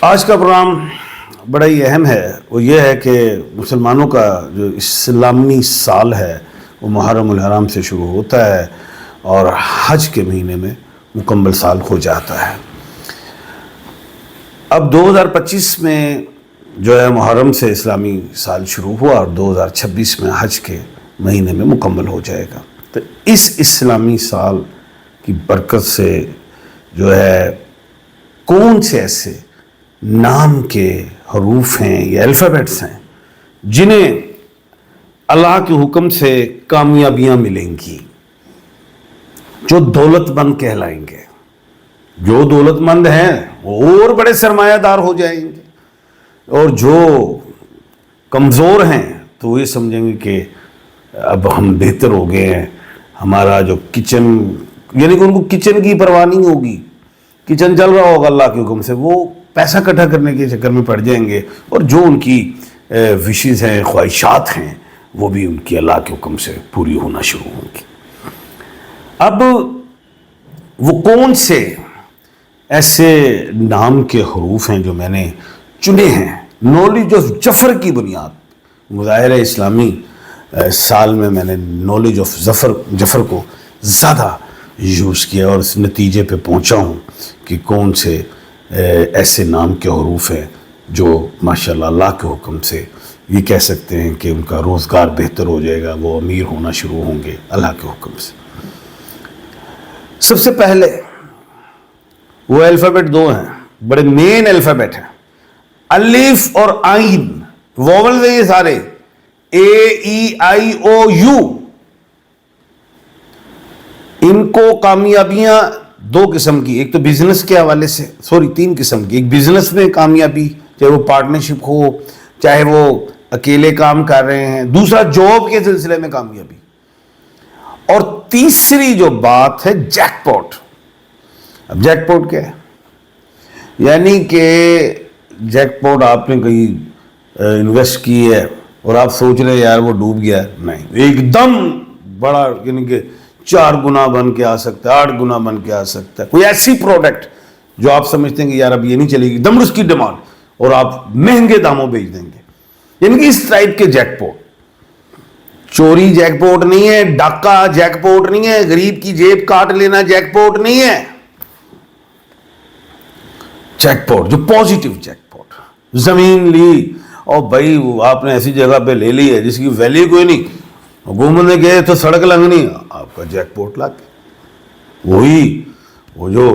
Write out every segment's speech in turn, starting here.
آج کا پروگرام بڑا ہی اہم ہے. وہ یہ ہے کہ مسلمانوں کا جو اسلامی سال ہے وہ محرم الحرام سے شروع ہوتا ہے اور حج کے مہینے میں مکمل سال ہو جاتا ہے. اب 2025 میں جو ہے محرم سے اسلامی سال شروع ہوا اور 2026 میں حج کے مہینے میں مکمل ہو جائے گا. تو اس اسلامی سال کی برکت سے جو ہے کون سے ایسے نام کے حروف ہیں یا الفابیٹس ہیں جنہیں اللہ کے حکم سے کامیابیاں ملیں گی، جو دولت مند کہلائیں گے. جو دولت مند ہیں وہ اور بڑے سرمایہ دار ہو جائیں گے، اور جو کمزور ہیں تو وہ یہ سمجھیں گے کہ اب ہم بہتر ہو گئے ہیں. ہمارا جو کچن، یعنی کہ ان کو کچن کی پرواہ نہیں ہوگی، کچن چل رہا ہوگا اللہ کے حکم سے، وہ پیسہ اکٹھا کرنے کے چکر میں پڑ جائیں گے، اور جو ان کی وشز ہیں، خواہشات ہیں، وہ بھی ان کی اللہ کے حکم سے پوری ہونا شروع ہوں گی. اب وہ کون سے ایسے نام کے حروف ہیں جو میں نے چنے ہیں نالج آف جفر کی بنیاد. مظاہرہ اسلامی سال میں نے نالج آف جفر کو زیادہ یوز کیا اور اس نتیجے پہ پہنچا ہوں کہ کون سے ایسے نام کے حروف ہیں جو ماشاءاللہ اللہ کے حکم سے یہ کہہ سکتے ہیں کہ ان کا روزگار بہتر ہو جائے گا، وہ امیر ہونا شروع ہوں گے اللہ کے حکم سے. سب سے پہلے وہ الفابیٹ دو ہیں، بڑے مین الفابیٹ ہیں، الف اور عین. ووولز ہیں یہ سارے، اے ای آئی او یو. ان کو کامیابیاں دو قسم کی، ایک تو بزنس کے حوالے سے، تین قسم کی. ایک بزنس میں کامیابی، چاہے وہ پارٹنرشپ ہو، چاہے وہ اکیلے کام کر رہے ہیں. دوسرا جاب کے سلسلے میں کامیابی. اور تیسری جو بات ہے جیک پاٹ. اب جیک پاٹ کیا ہے؟ یعنی کہ جیک پاٹ آپ نے کہیں انویسٹ کی ہے اور آپ سوچ رہے ہیں یار وہ ڈوب گیا ہے. نہیں، ایک دم بڑا، یعنی کہ 4 گنا بن کے آ سکتا ہے، 8 گنا بن کے آ سکتا ہے. کوئی ایسی پروڈکٹ جو آپ سمجھتے ہیں کہ یار اب یہ نہیں چلے گی، دم اس کی ڈیمانڈ، اور آپ مہنگے داموں بیچ دیں گے. یعنی کہ اس ٹائپ کے جیک پاٹ. چوری جیک پاٹ نہیں ہے، ڈاکہ جیک پاٹ نہیں ہے، غریب کی جیب کاٹ لینا جیک پاٹ نہیں ہے. جیک پاٹ جو پازیٹیو جیک پاٹ. زمین لی اور بھائی آپ نے ایسی جگہ پہ لے لی ہے جس کی ویلیو کوئی نہیں، حکومت نے کہے تو سڑک لنگنی، آپ کا جیک پاٹ لگ گیا. وہی وہ جو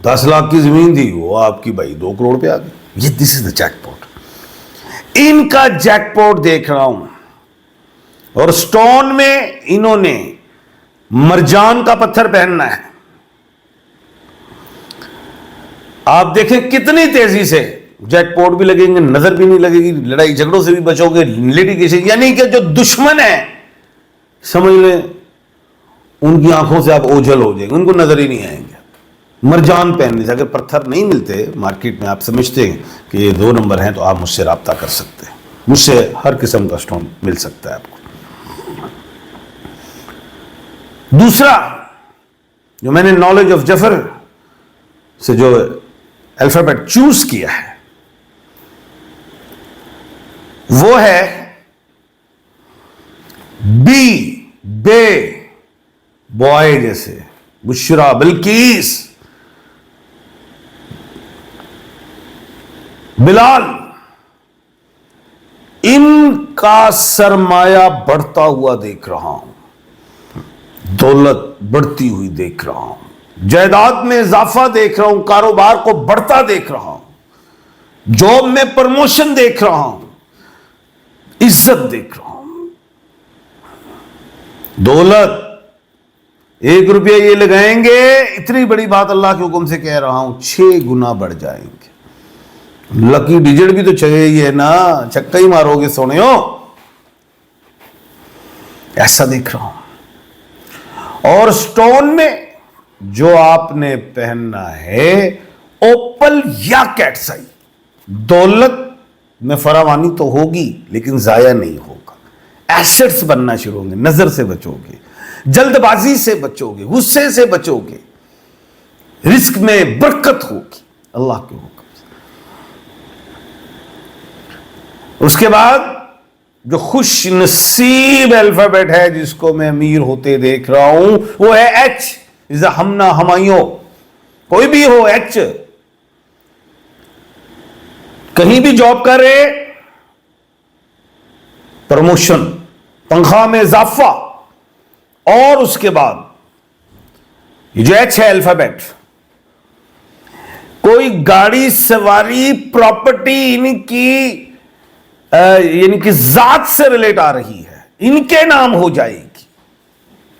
10 لاکھ کی زمین تھی وہ آپ کی بھائی 2 کروڑ پہ آ گئی. یہ دس از دا جیک پاٹ. ان کا جیک پاٹ دیکھ رہا ہوں. اور سٹون میں انہوں نے مرجان کا پتھر پہننا ہے. آپ دیکھیں کتنی تیزی سے جیک پاٹ بھی لگیں گے، نظر بھی نہیں لگے گی، لڑائی جھگڑوں سے بھی بچو گے، لیٹیگیشن. یعنی کہ جو دشمن ہیں سمجھ لیں ان کی آنکھوں سے آپ اوجھل ہو جائیں گے، ان کو نظر ہی نہیں آئیں گے. مرجان پہننے سے اگر پتھر نہیں ملتے مارکیٹ میں، آپ سمجھتے ہیں کہ یہ 2 نمبر ہیں، تو آپ مجھ سے رابطہ کر سکتے ہیں. مجھ سے ہر قسم کا سٹون مل سکتا ہے آپ کو. دوسرا جو میں نے نالج آف جفر سے جو الفابیٹ چوز کیا ہے وہ ہے بی. بے، بوائے جیسے بشرا، بلقیس، بلال. ان کا سرمایہ بڑھتا ہوا دیکھ رہا ہوں، دولت بڑھتی ہوئی دیکھ رہا ہوں، جائیداد میں اضافہ دیکھ رہا ہوں، کاروبار کو بڑھتا دیکھ رہا ہوں، جاب میں پروموشن دیکھ رہا ہوں، عزت دیکھ رہا ہوں. دولت 1 روپیہ یہ لگائیں گے، اتنی بڑی بات اللہ کے حکم سے کہہ رہا ہوں، 6 گنا بڑھ جائیں گے. لکی ڈیجٹ بھی تو چاہیے ہی ہے نا، چھکا ہی مارو گے سونے ہو. ایسا دیکھ رہا ہوں. اور سٹون میں جو آپ نے پہننا ہے اوپل یا کیٹسائی. دولت میں فراوانی تو ہوگی لیکن ضائع نہیں ہوگا. ایسٹس بننا شروع ہوں گے، نظر سے بچو گے، جلد بازی سے بچو گے، غصے سے بچو گے، رزق میں برکت ہوگی اللہ کے حکم سے. اس کے بعد جو خوش نصیب الفابیٹ ہے جس کو میں امیر ہوتے دیکھ رہا ہوں وہ ہے ایچ. ہمنا ہمایوں کوئی بھی ہو ایچ. کہیں بھی جاب کر رہے پروموشن تنخواہ میں اضافہ. اور اس کے بعد یہ جو ایچ ہے الفابیٹ کوئی گاڑی سواری پراپرٹی ان کی یعنی کہ ذات سے ریلیٹ آ رہی ہے ان کے نام ہو جائے گی.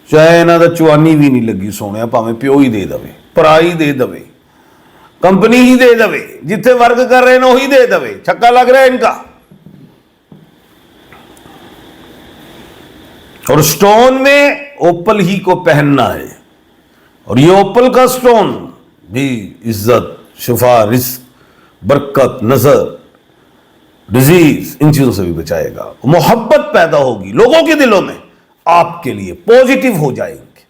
چاہے انہاں دا چوانی بھی نہیں لگی سونے پاویں پیو ہی دے دوے پرائی دے دوے کمپنی ہی دے دوے جتھے ورک کر رہے ہیں وہی دے دوے چھکا لگ رہا ہے ان کا. اور سٹون میں اوپل ہی کو پہننا ہے اور یہ اوپل کا سٹون بھی عزت شفا رزق برکت نظر ڈیزیز ان چیزوں سے بھی بچائے گا. محبت پیدا ہوگی لوگوں کے دلوں میں آپ کے لیے پوزیٹو ہو جائیں گے.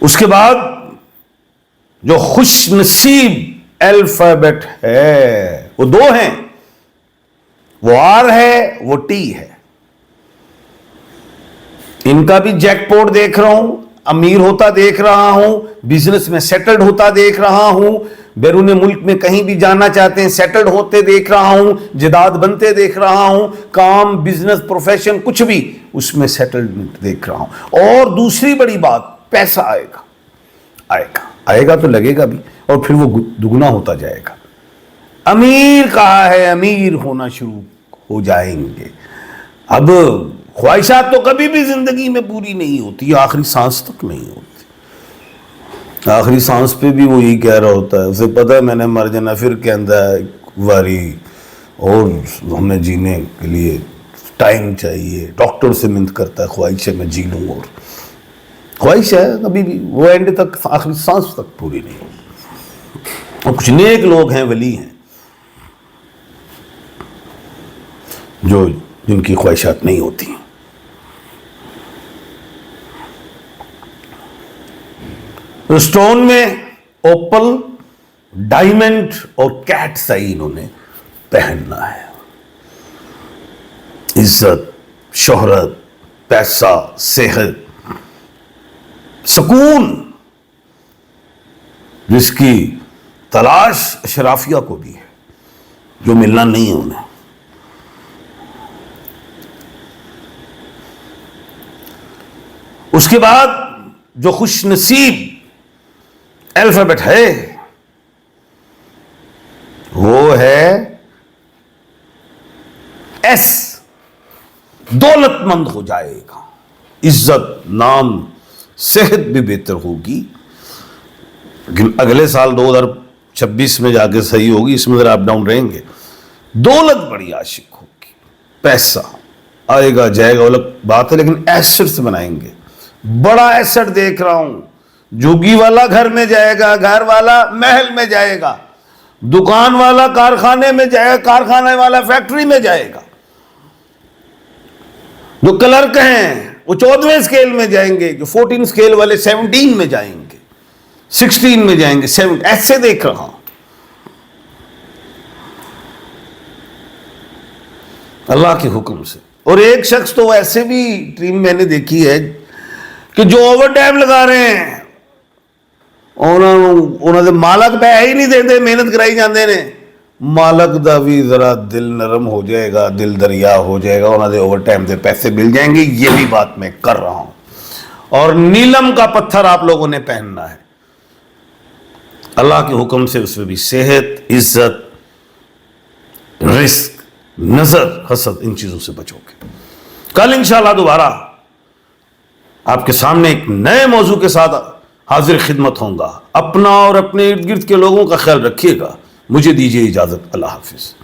اس کے بعد جو خوش نصیب الفابیٹ ہے وہ دو ہیں وہ آر ہے وہ ٹی ہے. ان کا بھی جیک پوٹ دیکھ رہا ہوں امیر ہوتا دیکھ رہا ہوں بزنس میں سیٹلڈ ہوتا دیکھ رہا ہوں بیرون ملک میں کہیں بھی جانا چاہتے ہیں سیٹلڈ ہوتے دیکھ رہا ہوں جداد بنتے دیکھ رہا ہوں کام بزنس پروفیشن کچھ بھی اس میں سیٹلڈ دیکھ رہا ہوں. اور دوسری بڑی بات پیسہ آئے گا تو لگے گا بھی اور پھر وہ دگنا ہوتا جائے گا. امیر کہا ہے امیر ہونا شروع ہو جائیں گے. اب خواہشات تو کبھی بھی زندگی میں پوری نہیں ہوتی آخری سانس تک نہیں ہوتی. آخری سانس پہ بھی وہ یہی کہہ رہا ہوتا ہے اسے پتہ ہے میں نے مر جانا پھر کہندا ہے واری اور ہمیں جینے کے لیے ٹائم چاہیے. ڈاکٹر سے منت کرتا ہے خواہش ہے میں جی لوں اور خواہش ہے کبھی بھی وہ اینڈ تک آخری سانس تک پوری نہیں ہوتی. اور کچھ نیک لوگ ہیں ولی ہیں جو جن کی خواہشات نہیں ہوتی. سٹون میں اوپل ڈائمنڈ اور کیٹ سائی انہوں نے پہننا ہے. عزت شہرت پیسہ صحت سکون جس کی تلاش اشرافیہ کو بھی ہے جو ملنا نہیں ہے انہیں. اس کے بعد جو خوش نصیب الفابیٹ ہے وہ ہے ایس. دولت مند ہو جائے گا عزت نام صحت بھی بہتر ہوگی. لیکن اگلے سال 2026 میں جا کے صحیح ہوگی اس میں ذرا اپ ڈاؤن رہیں گے. دولت بڑی عاشق ہوگی پیسہ آئے گا جائے گا الگ بات ہے لیکن ایسٹس بنائیں گے. بڑا ایسٹ دیکھ رہا ہوں جھگی والا گھر میں جائے گا گھر والا محل میں جائے گا دکان والا کارخانے میں جائے گا کارخانے والا فیکٹری میں جائے گا. جو کلرک ہیں وہ 14ویں اسکیل میں جائیں گے جو 14 اسکیل والے 17 میں جائیں گے 16 میں جائیں گے 7 ایسے دیکھ رہا ہوں. اللہ کے حکم سے. اور ایک شخص تو ایسے بھی ٹیم میں نے دیکھی ہے کہ جو اوور ٹائم لگا رہے ہیں انہوں نے مالک پیسے ہی نہیں دیتے محنت کرائی جاندے نے. مالک دا بھی ذرا دل نرم ہو جائے گا دل دریا ہو جائے گا انہوں نے اوور ٹائم دے پیسے مل جائیں گے. یہ بھی بات میں کر رہا ہوں. اور نیلم کا پتھر آپ لوگوں نے پہننا ہے اللہ کے حکم سے. اس میں بھی صحت عزت رزق نظر حسد ان چیزوں سے بچو گے. کل انشاءاللہ دوبارہ آپ کے سامنے ایک نئے موضوع کے ساتھ حاضر خدمت ہوں گا. اپنا اور اپنے ارد گرد کے لوگوں کا خیال رکھیے گا. مجھے دیجیے اجازت. اللہ حافظ.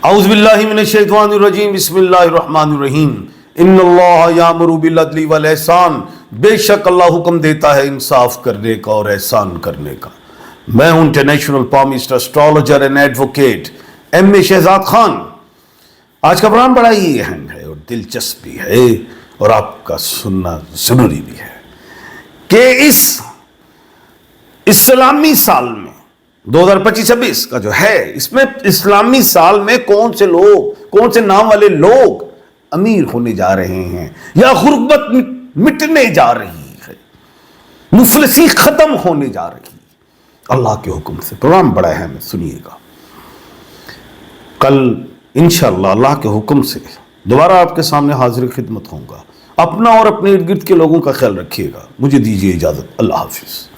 اعوذ باللہ من الشیطان الرجیم بسم اللہ الرحمن الرحیم. ان اللہ یامر بالعدل والاحسان. بے شک اللہ حکم دیتا ہے انصاف کرنے کا اور احسان کرنے کا. میں ہوں international palmist astrologer and advocate M Shahzad Khan. آج کا پروگرام بڑا ہی اہم ہے اور دلچسپ بھی ہے اور آپ کا سننا ضروری بھی ہے کہ اس اسلامی سال میں 2025-26 کا جو ہے، اس میں اسلامی سال میں کون سے لوگ، کون سے نام والے لوگ امیر ہونے جا رہے ہیں یا غربت مٹنے جا رہی ہے، مفلسی ختم ہونے جا رہی ہے اللہ کے حکم سے۔ پروگرام بڑا اہم ہے، سنیے گا۔ کل انشاءاللہ اللہ کے حکم سے دوبارہ آپ کے سامنے حاضر خدمت ہوں گا۔ اپنا اور اپنے ارد گرد کے لوگوں کا خیال رکھیے گا۔ مجھے دیجیے اجازت، اللہ حافظ۔